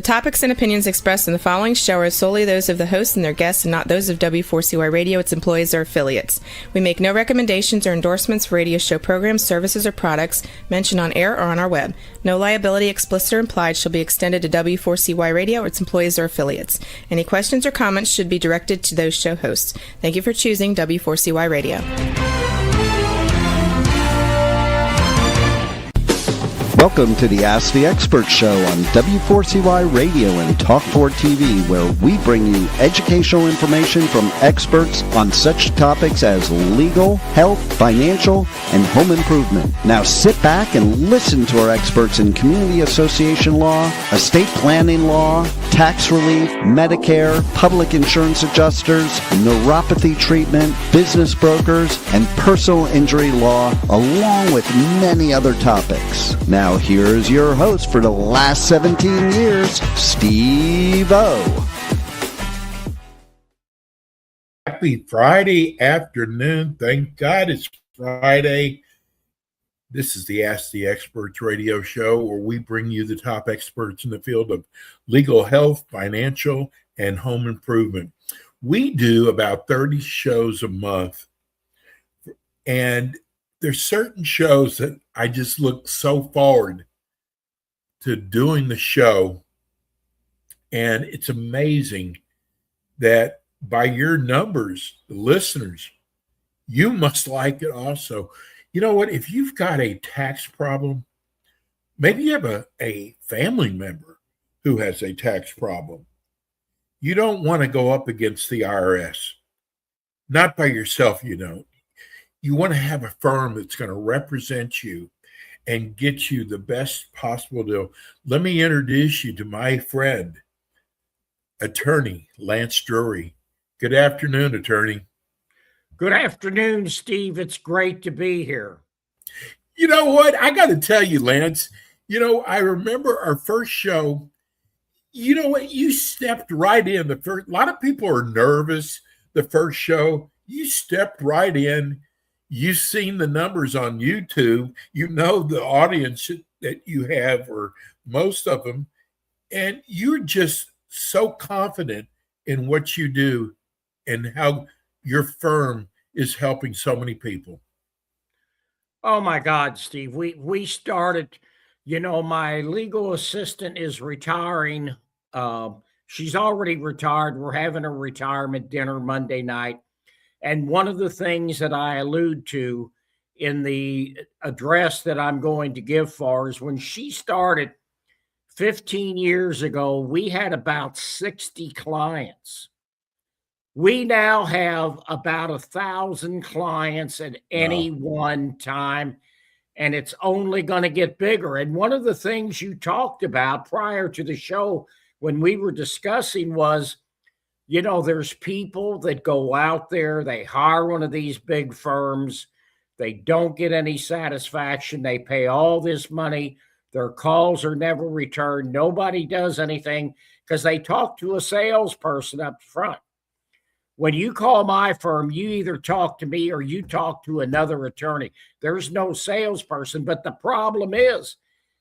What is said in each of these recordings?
topics and opinions expressed in the following show are solely those of the host and their guests and not those of W4CY Radio, its employees, or affiliates. We make no recommendations or endorsements for radio show programs, services, or products mentioned on air or on our web. No liability, explicit or implied, shall be extended to W4CY Radio or its employees or affiliates. Any questions or comments should be directed to those show hosts. Thank you for choosing W4CY Radio. Welcome to the Ask the Expert Show on W4CY Radio and Talk4 TV, where we bring you educational information from experts on such topics as legal, health, financial, and home improvement. Now sit back and listen to our experts in community association law, estate planning law, tax relief, Medicare, public insurance adjusters, neuropathy treatment, business brokers, and personal injury law, along with many other topics. Now here's your host for the last 17 years, Steve O. Happy Friday afternoon. Thank God it's Friday. This is the Ask the Experts radio show where we bring you the top experts in the field of legal, health, financial, and home improvement. We do about 30 shows a month, and there's certain shows that I just look so forward to doing the show. And it's amazing that by your numbers, the listeners, you must like it also. You know what? If you've got a tax problem, maybe you have a family member who has a tax problem. You don't want to go up against the IRS. Not by yourself, you don't. You want to have a firm that's going to represent you and get you the best possible deal. Let me introduce you to my friend, attorney Lance Drury. Good afternoon, attorney. Good afternoon, Steve. It's great to be here. You know what? I got to tell you, Lance, I remember our first show. You know what? You stepped right in. A lot of people are nervous the first show. You stepped right in. You've seen the numbers on YouTube. You know the audience that you have, or most of them, and you're just so confident in what you do and how your firm is helping so many people. Oh my God, Steve. We started, my legal assistant is retiring. She's already retired. We're having a retirement dinner Monday night. And one of the things that I allude to in the address that I'm going to give for is when she started 15 years ago, we had about 60 clients. We now have about 1,000 clients at any one time, and it's only going to get bigger. And one of the things you talked about prior to the show when we were discussing was, there's people that go out there, they hire one of these big firms, they don't get any satisfaction, they pay all this money, their calls are never returned, nobody does anything because they talk to a salesperson up front. When you call my firm, you either talk to me or you talk to another attorney. There's no salesperson, but the problem is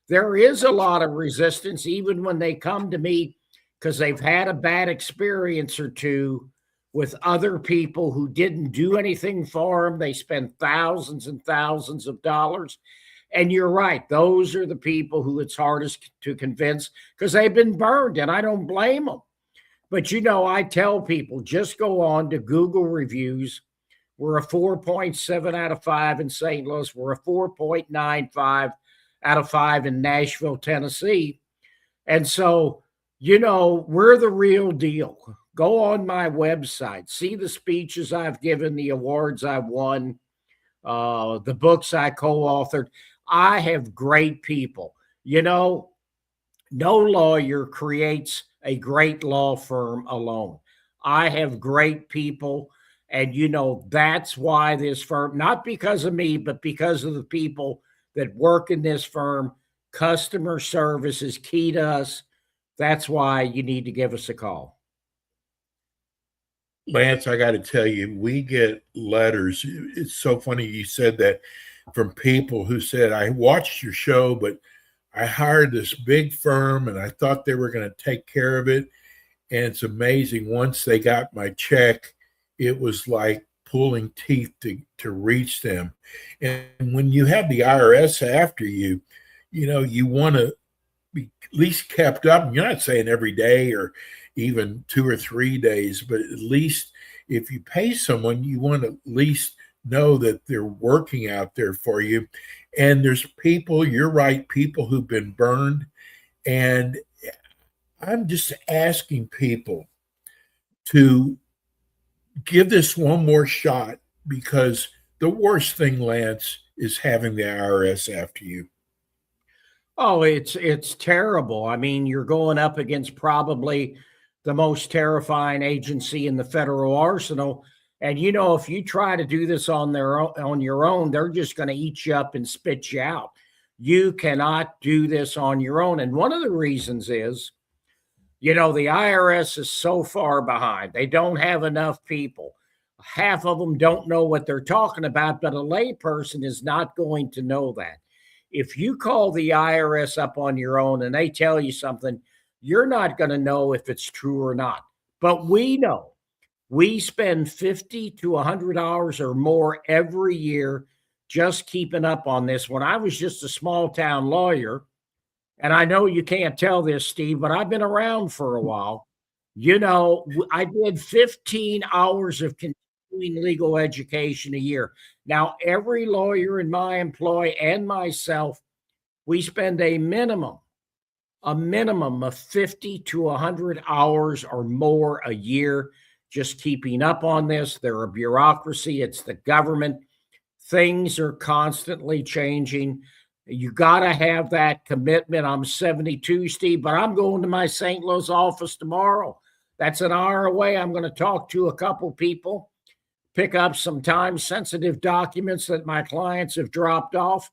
there is a lot of resistance even when they come to me because they've had a bad experience or two with other people who didn't do anything for them. They spend thousands and thousands of dollars. And you're right. Those are the people who it's hardest to convince because they've been burned, and I don't blame them. But, I tell people, just go on to Google reviews. We're a 4.7 out of 5 in St. Louis. We're a 4.95 out of 5 in Nashville, Tennessee. And so, we're the real deal. Go on my website, see the speeches I've given, the awards I've won, the books I co-authored. I have great people. No lawyer creates a great law firm alone. I have great people, and that's why this firm, not because of me, but because of the people that work in this firm. Customer service is key to us. That's why you need to give us a call. Lance, I got to tell you, we get letters. It's so funny you said that, from people who said, I watched your show, but I hired this big firm and I thought they were going to take care of it. And it's amazing. Once they got my check, it was like pulling teeth to reach them. And when you have the IRS after you, you want to be at least kept up. You're not saying every day or even 2 or 3 days, but at least if you pay someone, you want to at least know that they're working out there for you. And there's people, you're right, people who've been burned. And I'm just asking people to give this one more shot, because the worst thing, Lance, is having the IRS after you. Oh, it's terrible. I mean, you're going up against probably the most terrifying agency in the federal arsenal. And if you try to do this on your own, they're just going to eat you up and spit you out. You cannot do this on your own. And one of the reasons is, the IRS is so far behind. They don't have enough people. Half of them don't know what they're talking about, but a layperson is not going to know that. If you call the IRS up on your own and they tell you something, you're not going to know if it's true or not. But we know. We spend $50 to $100 or more every year just keeping up on this. When I was just a small town lawyer, and I know you can't tell this, Steve, but I've been around for a while. I did 15 hours of continuing legal education a year. Now, every lawyer in my employ and myself, we spend a minimum of 50 to 100 hours or more a year just keeping up on this. They're a bureaucracy. It's the government. Things are constantly changing. You got to have that commitment. I'm 72, Steve, but I'm going to my St. Louis office tomorrow. That's an hour away. I'm going to talk to a couple people, pick up some time-sensitive documents that my clients have dropped off,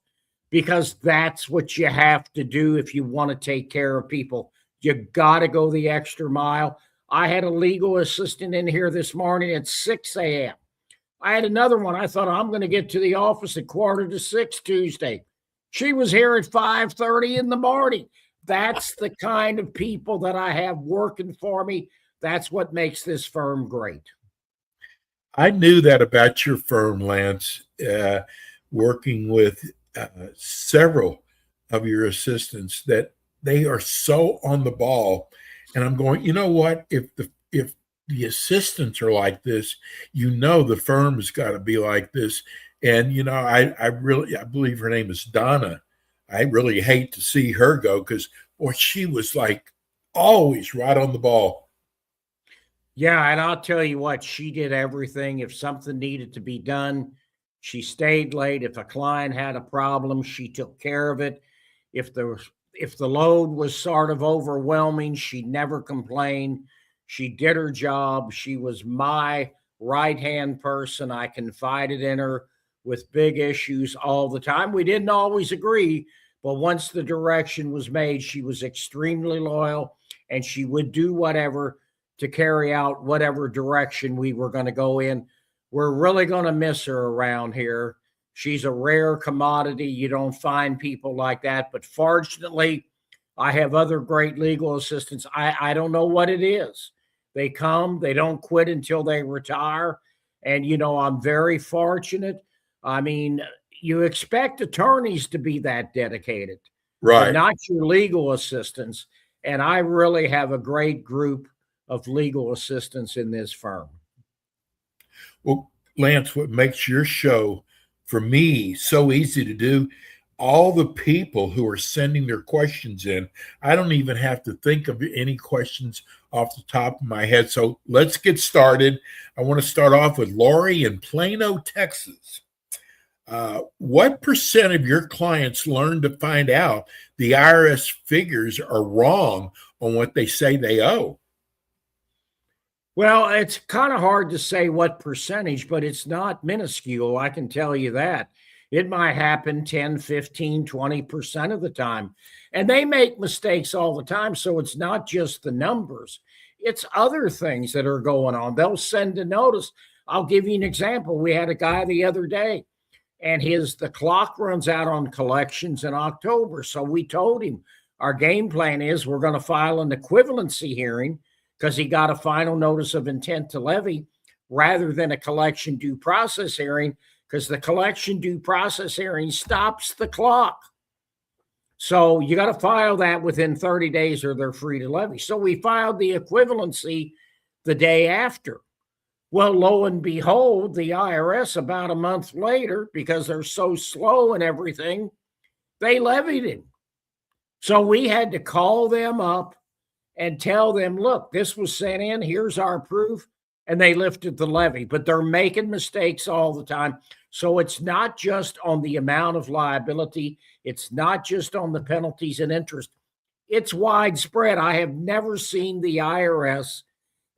because that's what you have to do if you want to take care of people. You got to go the extra mile. I had a legal assistant in here this morning at 6 a.m. I had another one. I thought, I'm going to get to the office at 5:45 Tuesday. She was here at 5:30 in the morning. That's the kind of people that I have working for me. That's what makes this firm great. I knew that about your firm, Lance, working with several of your assistants, that they are so on the ball. And I'm going, you know what? If the assistants are like this, the firm has got to be like this. And I believe her name is Donna. I really hate to see her go, because she was like always right on the ball. Yeah, and I'll tell you what, she did everything. If something needed to be done, she stayed late. If a client had a problem, she took care of it. If the load was sort of overwhelming, she never complained. She did her job. She was my right-hand person. I confided in her with big issues all the time. We didn't always agree, but once the direction was made, she was extremely loyal, and she would do whatever to carry out whatever direction we were going to go in. We're really going to miss her around here. She's a rare commodity. You don't find people like that. But fortunately, I have other great legal assistants. I don't know what it is. They come, they don't quit until they retire. And, I'm very fortunate. I mean, you expect attorneys to be that dedicated, Right? But not your legal assistants. And I really have a great group of legal assistants in this firm. Well, Lance, what makes your show, for me, so easy to do, all the people who are sending their questions in, I don't even have to think of any questions off the top of my head. So let's get started. I want to start off with Lori in Plano, Texas. What percent of your clients learn to find out the IRS figures are wrong on what they say they owe? Well, it's kind of hard to say what percentage, but it's not minuscule. I can tell you that. It might happen 10, 15, 20% of the time. And they make mistakes all the time. So it's not just the numbers, it's other things that are going on. They'll send a notice. I'll give you an example. We had a guy the other day. and the clock runs out on collections in October. So we told him our game plan is we're going to file an equivalency hearing because he got a final notice of intent to levy rather than a collection due process hearing, because the collection due process hearing stops the clock. So you got to file that within 30 days or they're free to levy. So we filed the equivalency the day after. Well, lo and behold, the IRS about a month later, because they're so slow and everything, they levied him. So we had to call them up and tell them, look, this was sent in, here's our proof, and they lifted the levy. But they're making mistakes all the time. So it's not just on the amount of liability. It's not just on the penalties and interest. It's widespread. I have never seen the IRS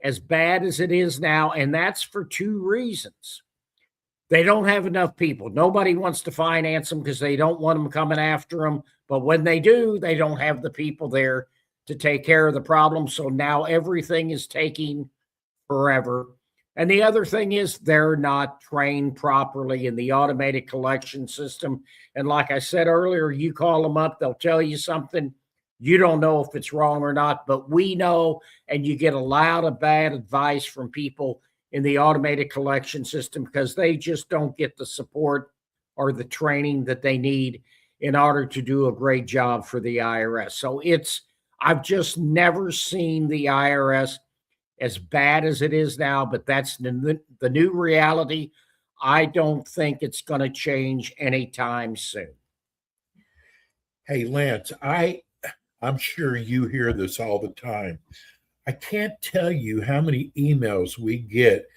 as bad as it is now, and that's for two reasons. They don't have enough people. Nobody wants to finance them because they don't want them coming after them. But when they do, they don't have the people there to take care of the problem. So now everything is taking forever. And the other thing is they're not trained properly in the automated collection system. And like I said earlier, you call them up, they'll tell you something. You don't know if it's wrong or not, but we know, and you get a lot of bad advice from people in the automated collection system because they just don't get the support or the training that they need in order to do a great job for the IRS. So I've just never seen the IRS as bad as it is now, but that's the new reality. I don't think it's going to change anytime soon. Hey, Lance, I'm sure you hear this all the time. I can't tell you how many emails we get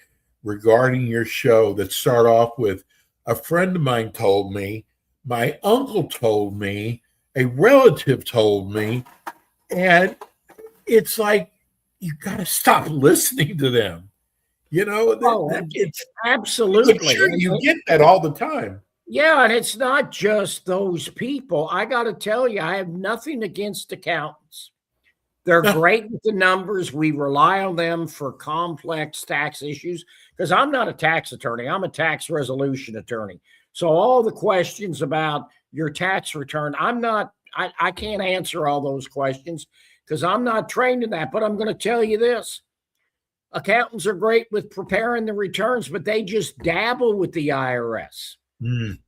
regarding your show that start off with a friend of mine told me, my uncle told me, a relative told me, and it's like, you got to stop listening to them. You know, it's absolutely. I'm sure you get that all the time. Yeah, and it's not just those people. I got to tell you, I have nothing against accountants. They're great with the numbers. We rely on them for complex tax issues because I'm not a tax attorney. I'm a tax resolution attorney. So all the questions about your tax return, I can't answer all those questions because I'm not trained in that. But I'm going to tell you this. Accountants are great with preparing the returns, but they just dabble with the IRS.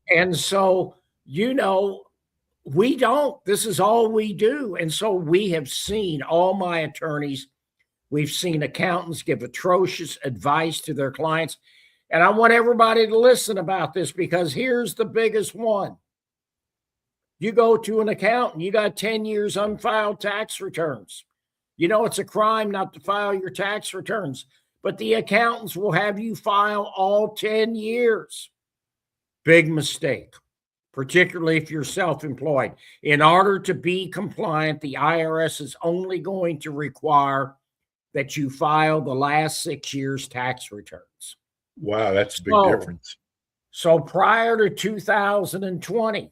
And so, we don't. This is all we do. And so we have seen, all my attorneys, we've seen accountants give atrocious advice to their clients. And I want everybody to listen about this because here's the biggest one. You go to an accountant, you got 10 years unfiled tax returns. You know, it's a crime not to file your tax returns, but the accountants will have you file all 10 years. Big mistake, particularly if you're self-employed. In order to be compliant, the IRS is only going to require that you file the last 6 years' tax returns. Wow, that's a big difference. So prior to 2020,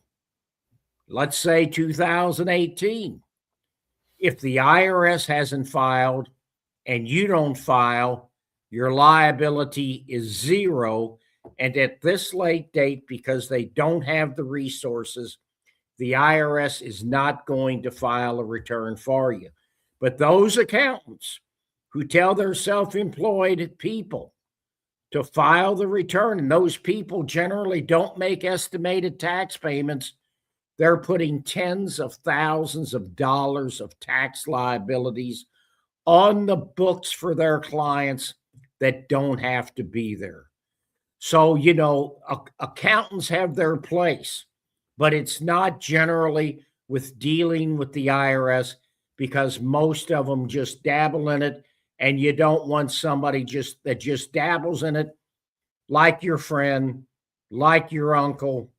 let's say 2018, if the IRS hasn't filed and you don't file, your liability is zero. And at this late date, because they don't have the resources, the IRS is not going to file a return for you. But those accountants who tell their self-employed people to file the return, and those people generally don't make estimated tax payments, they're putting tens of thousands of dollars of tax liabilities on the books for their clients that don't have to be there. So, accountants have their place, but it's not generally with dealing with the IRS because most of them just dabble in it, and you don't want somebody that just dabbles in it, like your friend, like your uncle,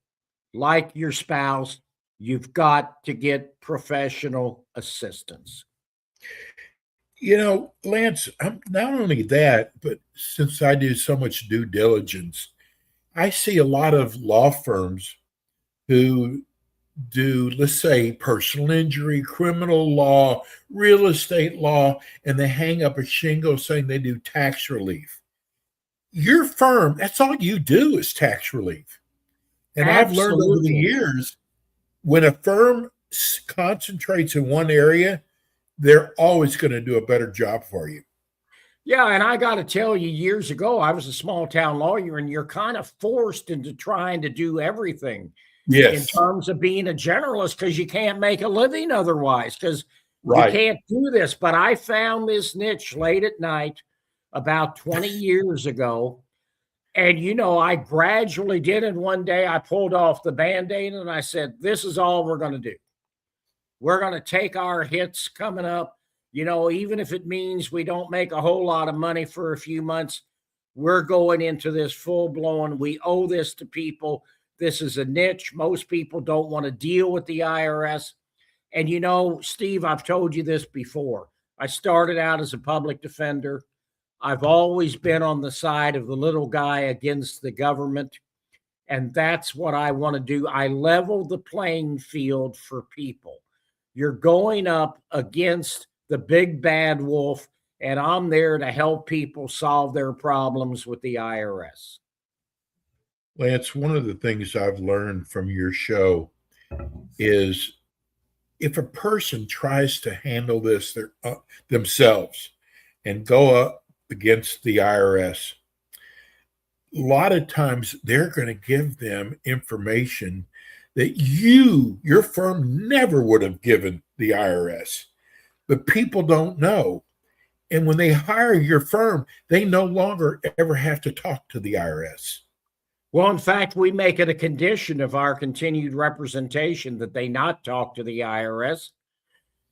like your spouse. You've got to get professional assistance. Lance, not only that, but since I do so much due diligence, I see a lot of law firms who do, let's say, personal injury, criminal law, real estate law, and they hang up a shingle saying they do tax relief. Your firm, that's all you do is tax relief. And I've learned over the Absolutely. years, when a firm concentrates in one area, they're always going to do a better job for you. Yeah, and I got to tell you, years ago, I was a small town lawyer, and you're kind of forced into trying to do everything in Yes, terms of being a generalist because you can't make a living otherwise, because you right. can't do this. But I found this niche late at night about 20 years ago. And, I gradually did. And one day I pulled off the band aid and I said, this is all we're going to do. We're going to take our hits coming up, even if it means we don't make a whole lot of money for a few months. We're going into this full blown. We owe this to people. This is a niche. Most people don't want to deal with the IRS. And, Steve, I've told you this before. I started out as a public defender. I've always been on the side of the little guy against the government. And that's what I want to do. I level the playing field for people. You're going up against the big bad wolf, and I'm there to help people solve their problems with the IRS. Lance, one of the things I've learned from your show is if a person tries to handle this themselves and go up against the IRS, a lot of times they're going to give them information that your firm never would have given the IRS. But people don't know. And when they hire your firm, they no longer ever have to talk to the IRS. Well, in fact, we make it a condition of our continued representation that they not talk to the IRS.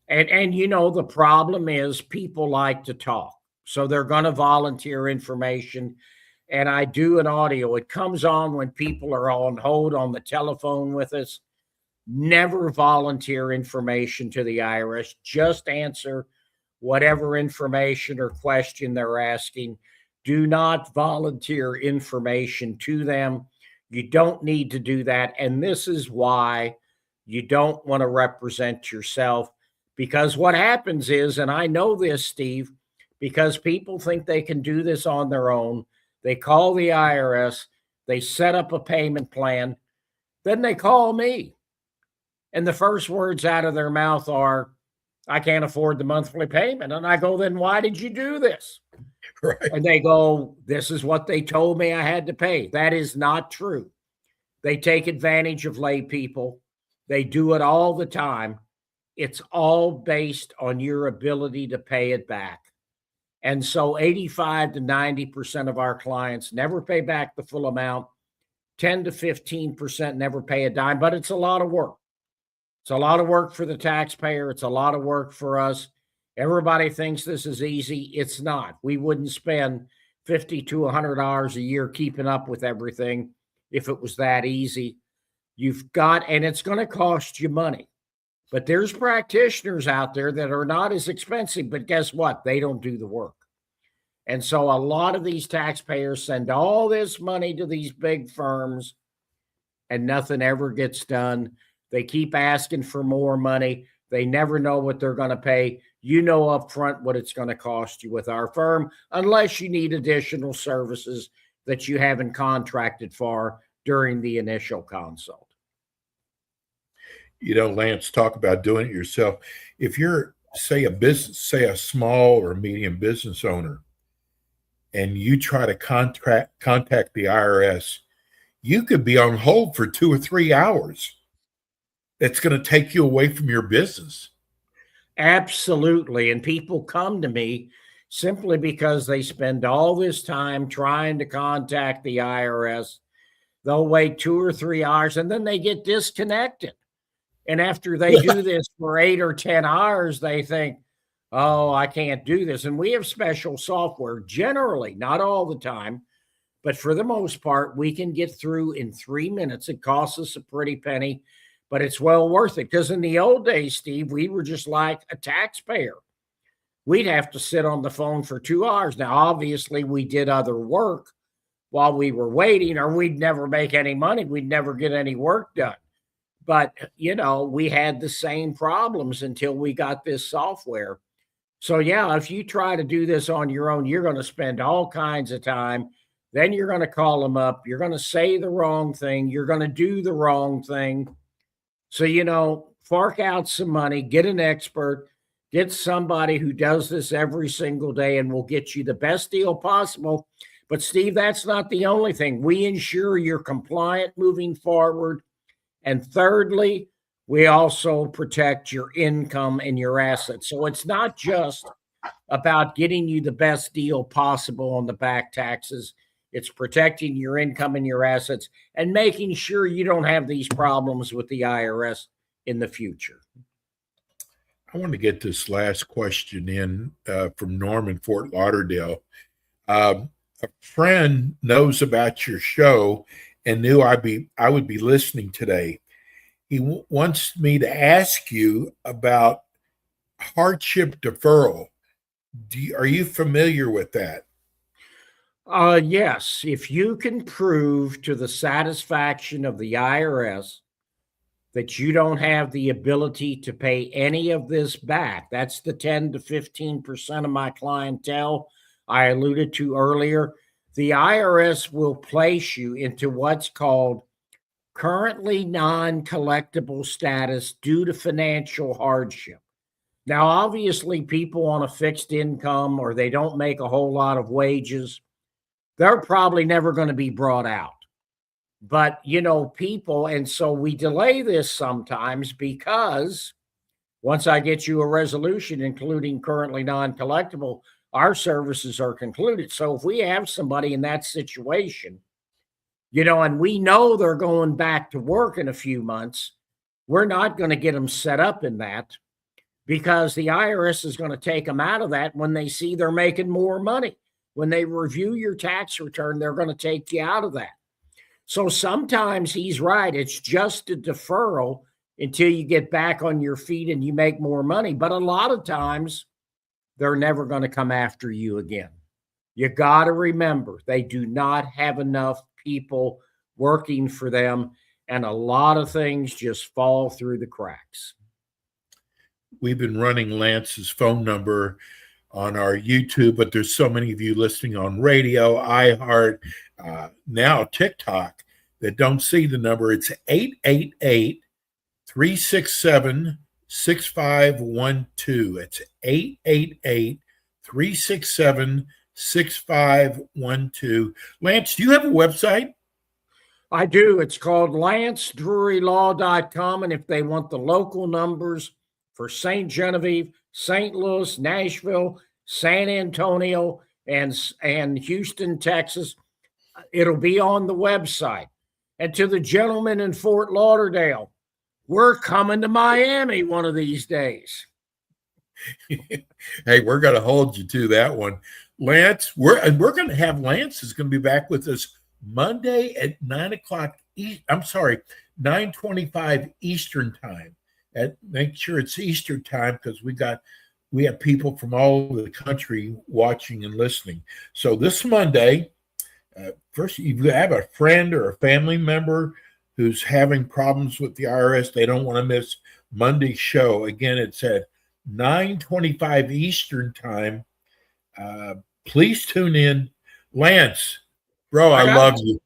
And the problem is people like to talk. So they're going to volunteer information. And I do an audio. It comes on when people are on hold on the telephone with us. Never volunteer information to the IRS. Just answer whatever information or question they're asking. Do not volunteer information to them. You don't need to do that. And this is why you don't want to represent yourself, because what happens is, and I know this, Steve, because people think they can do this on their own. They call the IRS, they set up a payment plan, then they call me. And the first words out of their mouth are, I can't afford the monthly payment. And I go, then why did you do this? Right. And they go, this is what they told me I had to pay. That is not true. They take advantage of lay people. They do it all the time. It's all based on your ability to pay it back. And so 85 to 90% of our clients never pay back the full amount. 10 to 15% never pay a dime, but it's a lot of work. It's a lot of work for the taxpayer. It's a lot of work for us. Everybody thinks this is easy. It's not. We wouldn't spend $50 to $100 a year keeping up with everything if it was that easy. You've got, and it's going to cost you money. But there's practitioners out there that are not as expensive, but guess what? They don't do the work. And so a lot of these taxpayers send all this money to these big firms and nothing ever gets done. They keep asking for more money. They never know what they're going to pay. You know up front what it's going to cost you with our firm, unless you need additional services that you haven't contracted for during the initial consult. Lance, talk about doing it yourself. If you're, say a small or medium business owner, and you try to contact the IRS, you could be on hold for 2 or 3 hours. It's going to take you away from your business. Absolutely. And people come to me simply because they spend all this time trying to contact the IRS. They'll wait 2 or 3 hours and then they get disconnected. And after they do this for 8 or 10 hours, they think, oh, I can't do this. And we have special software, generally, not all the time, but for the most part, we can get through in 3 minutes. It costs us a pretty penny, but it's well worth it. Because in the old days, Steve, we were just like a taxpayer. We'd have to sit on the phone for 2 hours. Now, obviously, we did other work while we were waiting, or we'd never make any money. We'd never get any work done. But, we had the same problems until we got this software. So, yeah, if you try to do this on your own, you're going to spend all kinds of time. Then you're going to call them up. You're going to say the wrong thing. You're going to do the wrong thing. So, fork out some money, get an expert, get somebody who does this every single day and will get you the best deal possible. But, Steve, that's not the only thing. We ensure you're compliant moving forward. And thirdly, we also protect your income and your assets. So it's not just about getting you the best deal possible on the back taxes. It's protecting your income and your assets and making sure you don't have these problems with the IRS in the future. I want to get this last question in from Norm in Fort Lauderdale. A friend knows about your show and knew I would be listening today. He wants me to ask you about hardship deferral. Are you familiar with that? Yes. If you can prove to the satisfaction of the IRS that you don't have the ability to pay any of this back, that's the 10 to 15% of my clientele I alluded to earlier. The IRS will place you into what's called currently non-collectible status due to financial hardship. Now, obviously, people on a fixed income or they don't make a whole lot of wages, they're probably never going to be brought out. But, people, and so we delay this sometimes because once I get you a resolution, including currently non-collectible, our services are concluded. So if we have somebody in that situation, and we know they're going back to work in a few months, we're not going to get them set up in that because the IRS is going to take them out of that when they see they're making more money. When they review your tax return, they're going to take you out of that. So sometimes he's right. It's just a deferral until you get back on your feet and you make more money. But a lot of times they're never going to come after you again. You got to remember, they do not have enough people working for them, and a lot of things just fall through the cracks. We've been running Lance's phone number on our YouTube, but there's so many of you listening on radio, iHeart, now TikTok that don't see the number. It's 888-367-6512. It's 888-367-6512. Lance, do you have a website? I do. It's called lancedrurylaw.com. And if they want the local numbers for St. Genevieve, St. Louis, Nashville, San Antonio, and Houston, Texas, it'll be on the website. And to the gentleman in Fort Lauderdale, we're coming to Miami one of these days. Hey, we're going to hold you to that one. Lance, we're going to have Lance is going to be back with us Monday at 9:25 Eastern time. Make sure it's Eastern time because we have people from all over the country watching and listening. So this Monday, first, if you have a friend or a family member who's having problems with the IRS, they don't want to miss Monday's show. Again, it's at 9:25 Eastern time. Please tune in. Lance, bro, I love you.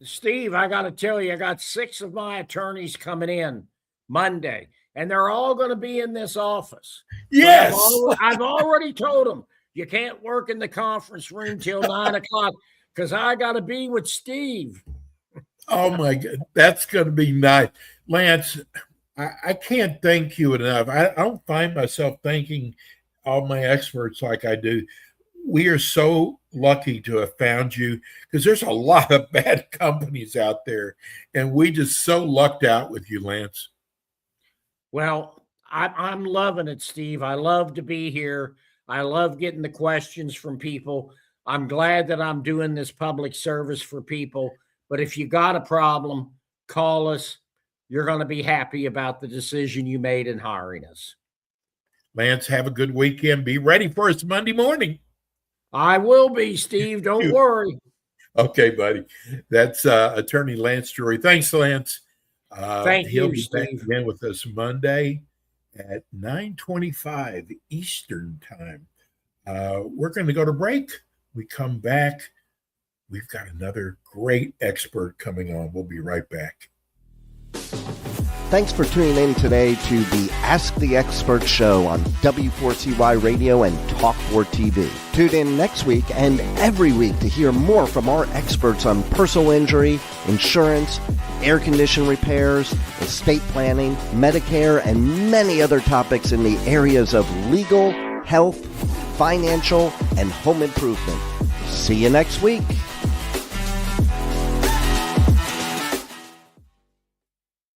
Steve, I got to tell you, I got 6 of my attorneys coming in Monday, and they're all going to be in this office. Yes. I've already told them, you can't work in the conference room till 9 o'clock because I got to be with Steve. Oh, my God. That's going to be nice. Lance, I can't thank you enough. I don't find myself thanking all my experts like I do. We are so lucky to have found you because there's a lot of bad companies out there, and we just so lucked out with you, Lance. Well, I'm loving it, Steve. I love to be here. I love getting the questions from people. I'm glad that I'm doing this public service for people. But if you got a problem, call us. You're going to be happy about the decision you made in hiring us. Lance, have a good weekend. Be ready for us Monday morning. I will be, Steve. Don't worry. Okay, buddy. That's Attorney Lance Drury. Thanks, Lance. Thank he'll you, be Steve. back again with us Monday at 9:25 Eastern time. We're going to go to break. We come back. we've got another great expert coming on. We'll be right back. Thanks for tuning in today to the Ask the Expert show on W4CY Radio and Talk4 TV. Tune in next week and every week to hear more from our experts on personal injury, insurance, air condition repairs, estate planning, Medicare, and many other topics in the areas of legal, health, financial, and home improvement. See you next week.